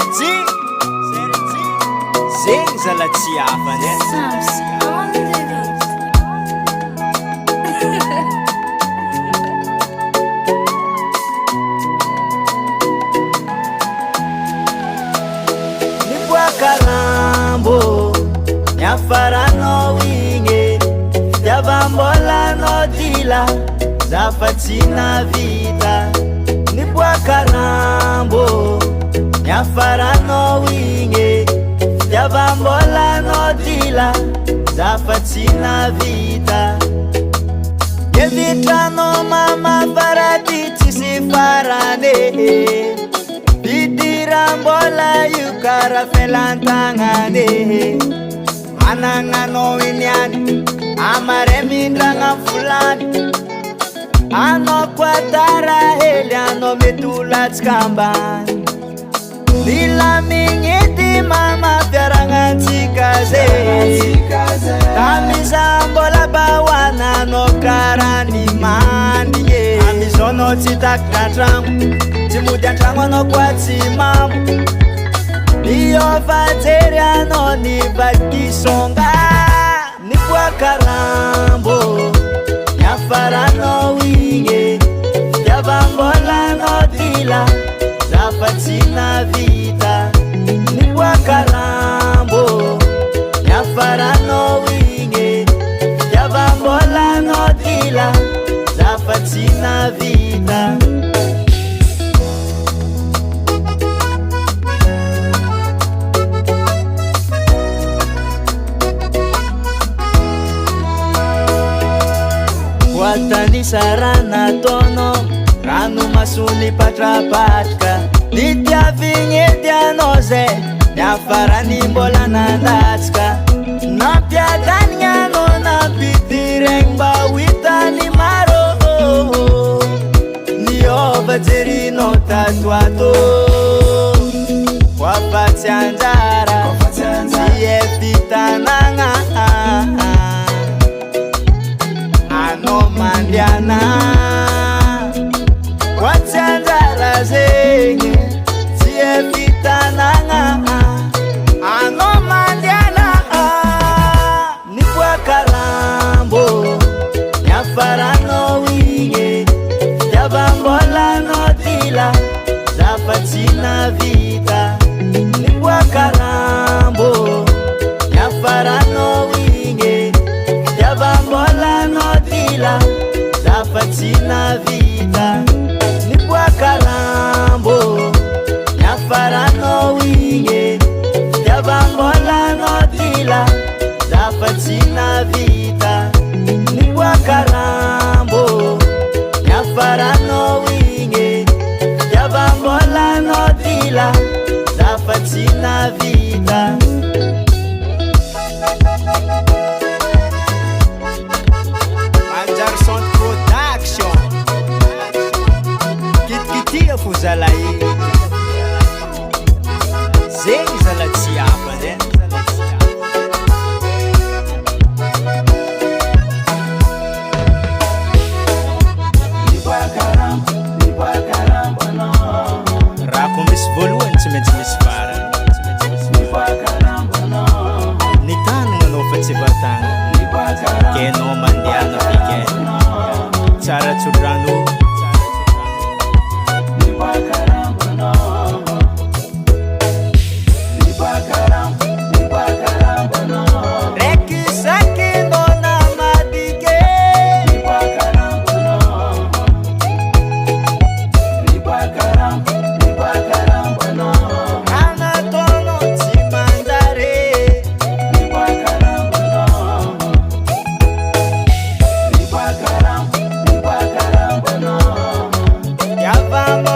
Sergi, zegny zala tsy afany niboaka rambo niafaranao igny fitiavambolanao dila zafa tsy navita niboaka rambo niafaranao igny fitiavambolanao dila zafa tsy navita evitranao mamafarady tsisy farane bidirambola io kara felantagnane anagnanao iniany amare mindragna volany anao koa tara hely anao mety olatsika ambany milamignity mamafiaragnantsika zay tamiza mbola bahoananao karany mandigny amizao anao tsy takatra antragno tsy mody antragno anao koa tsy mamo miofajery anao ny vakisonga niboaka rambo niafaranao igny fitiavambolanao dila zafa tsy navita niboaka rambo niafaranao igny fitiavambolanao dila zafa tsy navita watanisarana tono rano masuni patrapatraka nitiavignety anao zay niafarany mbola nandatsika nampiadanigny anao nampidiregny mba hoitany maro niova jerinao tatoato koafatsy anjara tsy e fitanagna anao mandiana koatsy anjara zegny tsy e fitanagna anao mandiana niboaka rambo niafaranao igny fitiavambolanao dila zafa tsy navita niboaka rambo niafaranao igny fitiavambolanao dila zafa tsy navita niboaka rambo niafaranao igny fitiavambolanao dila zafa tsy navita niboaka rambo niafaranao igny fitiavambolanao dila zafa tsy navita Manjary Sound Production kitikitia fo zala e zegny zala tsy afany raha ko misy voalohany tsy maintsy misy farany ny tanagna anao fa tsy vatagna ke anao mandiana fike tsara tsodrano reky saky anao namadike anataonao tsy mandare Yavamo